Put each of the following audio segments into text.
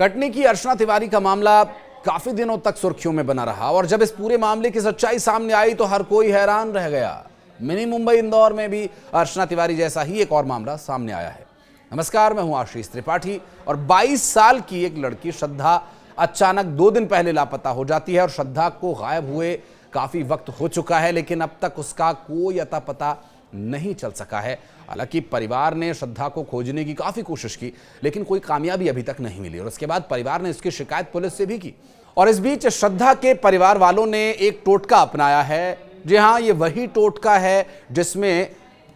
कटनी की अर्चना तिवारी का मामला काफी दिनों तक सुर्खियों में बना रहा और जब इस पूरे मामले की सच्चाई सामने आई तो हर कोई हैरान रह गया। मिनी मुंबई इंदौर में भी अर्चना तिवारी जैसा ही एक और मामला सामने आया है। नमस्कार, मैं हूं आशीष त्रिपाठी और 22 साल की एक लड़की श्रद्धा अचानक 2 दिन पहले लापता हो जाती है और श्रद्धा को गायब हुए काफी वक्त हो चुका है, लेकिन अब तक उसका कोई अता पता नहीं चल सका है। हालांकि परिवार ने श्रद्धा को खोजने की काफी कोशिश की, लेकिन कोई कामयाबी अभी तक नहीं मिली और उसके बाद परिवार ने इसकी शिकायत पुलिस से भी की। और इस बीच श्रद्धा के परिवार वालों ने एक टोटका अपनाया है। जी हां, ये वही टोटका है जिसमें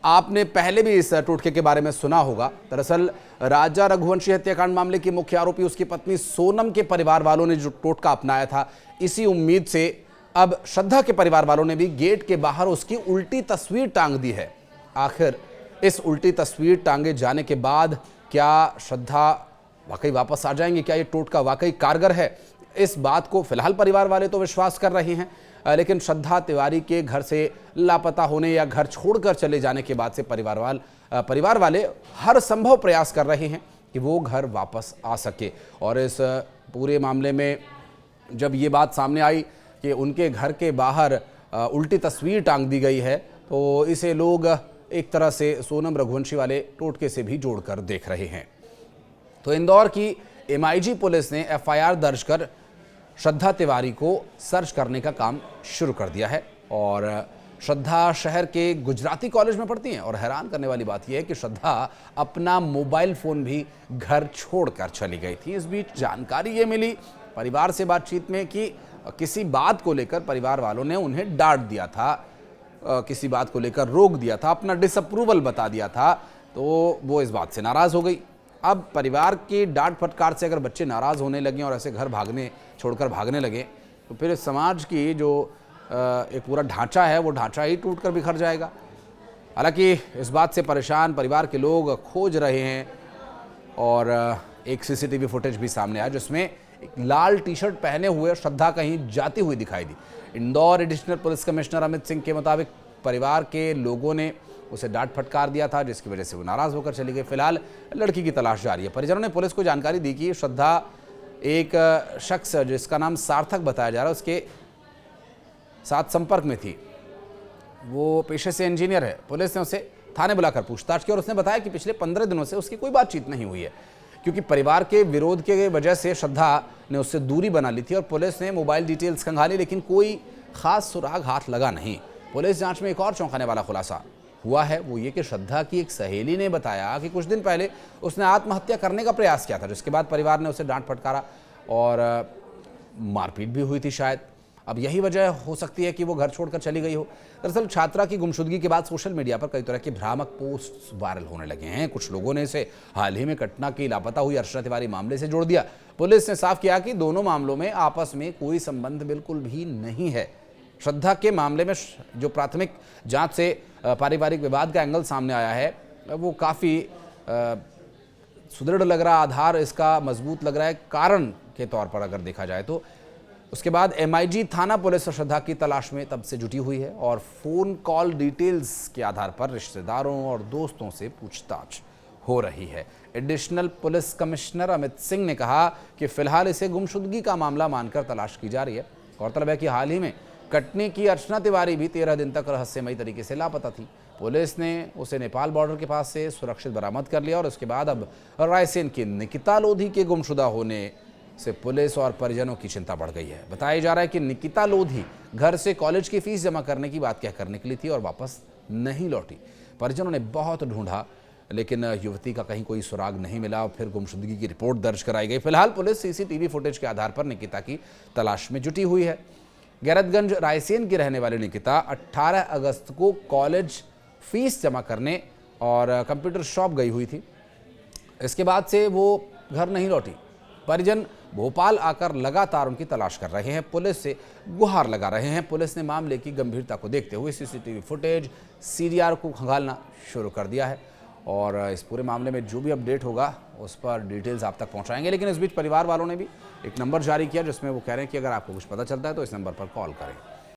आपने पहले भी इस टोटके के बारे में सुना होगा। दरअसल राजा रघुवंशी हत्याकांड मामले की मुख्य आरोपी उसकी पत्नी सोनम के परिवार वालों ने जो टोटका अपनाया था, इसी उम्मीद से अब श्रद्धा के परिवार वालों ने भी गेट के बाहर उसकी उल्टी तस्वीर टांग दी है। आखिर इस उल्टी तस्वीर टांगे जाने के बाद क्या श्रद्धा वाकई वापस आ जाएंगे? क्या ये टोटका वाकई कारगर है? इस बात को फिलहाल परिवार वाले तो विश्वास कर रहे हैं, लेकिन श्रद्धा तिवारी के घर से लापता होने या घर छोड़कर चले जाने के बाद से परिवार वाले हर संभव प्रयास कर रहे हैं कि वो घर वापस आ सके। और इस पूरे मामले में जब ये बात सामने आई कि उनके घर के बाहर उल्टी तस्वीर टांग दी गई है, तो इसे लोग एक तरह से सोनम रघुवंशी वाले टोटके से भी जोड़कर देख रहे हैं। तो इंदौर की MIG पुलिस ने FIR दर्ज कर श्रद्धा तिवारी को सर्च करने का काम शुरू कर दिया है। और श्रद्धा शहर के गुजराती कॉलेज में पढ़ती हैं और हैरान करने वाली बात यह है कि श्रद्धा अपना मोबाइल फ़ोन भी घर छोड़कर चली गई थी। इस बीच जानकारी ये मिली परिवार से बातचीत में कि किसी बात को लेकर परिवार वालों ने उन्हें डांट दिया था, किसी बात को लेकर रोक दिया था, अपना डिसअप्रूवल बता दिया था, तो वो इस बात से नाराज़ हो गई। अब परिवार की डांट फटकार से अगर बच्चे नाराज़ होने लगे और ऐसे घर छोड़कर भागने लगे तो फिर समाज की जो एक पूरा ढांचा है वो ढांचा ही टूटकर बिखर जाएगा। हालांकि इस बात से परेशान परिवार के लोग खोज रहे हैं और एक CCTV फुटेज भी सामने आया जिसमें एक लाल टी-शर्ट पहने हुए श्रद्धा कहीं जाती हुई दिखाई दी। Indore additional police commissioner Amit Singh के मुताबिक परिवार के लोगों ने उसे डांट फटकार दिया था, जिसकी वजह से वो नाराज होकर चली गई। फिलहाल लड़की की तलाश जारी है। परिजनों ने पुलिस को जानकारी दी कि श्रद्धा एक शख्स जिसका नाम सार्थक बताया जा रहा है उसके साथ संपर्क में थी। वो पेशे से इंजीनियर है। पुलिस ने उसे थाने बुलाकर पूछताछ की और उसने बताया कि पिछले 15 दिनों से उसकी कोई बातचीत नहीं हुई है, क्योंकि परिवार के विरोध के वजह से श्रद्धा ने उससे दूरी बना ली थी। और पुलिस ने मोबाइल डिटेल्स खंगाली, लेकिन कोई खास सुराग हाथ लगा नहीं। पुलिस जांच में एक और चौंकाने वाला खुलासा हुआ है, वो ये कि श्रद्धा की एक सहेली ने बताया कि कुछ दिन पहले उसने आत्महत्या करने का प्रयास किया था, जिसके बाद परिवार ने उसे डांट फटकारा और मारपीट भी हुई थी शायद। अब यही वजह हो सकती है कि वो घर छोड़कर चली गई हो। दरअसल छात्रा की गुमशुदगी के बाद सोशल मीडिया पर कई तरह के भ्रामक पोस्ट वायरल होने लगे हैं। कुछ लोगों ने इसे हाल ही में कटना की लापता हुई अर्चना तिवारी मामले से जोड़ दिया। पुलिस ने साफ किया कि दोनों मामलों में आपस में कोई संबंध बिल्कुल भी नहीं है। श्रद्धा के मामले में जो प्राथमिक जांच से पारिवारिक विवाद का एंगल सामने आया है वो काफ़ी सुदृढ़ लग रहा, आधार इसका मजबूत लग रहा है कारण के तौर पर अगर देखा जाए तो। उसके बाद MIG थाना पुलिस श्रद्धा की तलाश में तब से जुटी हुई है और फ़ोन कॉल डिटेल्स के आधार पर रिश्तेदारों और दोस्तों से पूछताछ हो रही है। Additional police commissioner Amit Singh ने कहा कि फिलहाल इसे गुमशुदगी का मामला मानकर तलाश की जा रही है। गौरतलब है कि हाल ही में कटनी की अर्चना तिवारी भी 13 दिन तक रहस्यमयी तरीके से लापता थी। पुलिस ने उसे नेपाल बॉर्डर के पास से सुरक्षित बरामद कर लिया और उसके बाद अब रायसेन की निकिता लोधी के गुमशुदा होने से पुलिस और परिजनों की चिंता बढ़ गई है। बताया जा रहा है कि निकिता लोधी घर से कॉलेज की फीस जमा करने की बात कहकर निकली थी और वापस नहीं लौटी। परिजनों ने बहुत ढूंढा, लेकिन युवती का कहीं कोई सुराग नहीं मिला और फिर गुमशुदगी की रिपोर्ट दर्ज कराई गई। फिलहाल पुलिस CCTV फुटेज के आधार पर निकिता की तलाश में जुटी हुई है। गैरतगंज रायसेन की रहने वाली निकिता 18 अगस्त को कॉलेज फीस जमा करने और कंप्यूटर शॉप गई हुई थी। इसके बाद से वो घर नहीं लौटी। परिजन भोपाल आकर लगातार उनकी तलाश कर रहे हैं, पुलिस से गुहार लगा रहे हैं। पुलिस ने मामले की गंभीरता को देखते हुए CCTV फुटेज CDR को खंगालना शुरू कर दिया है और इस पूरे मामले में जो भी अपडेट होगा उस पर डिटेल्स आप तक पहुंचाएंगे। लेकिन इस बीच परिवार वालों ने भी एक नंबर जारी किया जिसमें वो कह रहे हैं कि अगर आपको कुछ पता चलता है तो इस नंबर पर कॉल करें।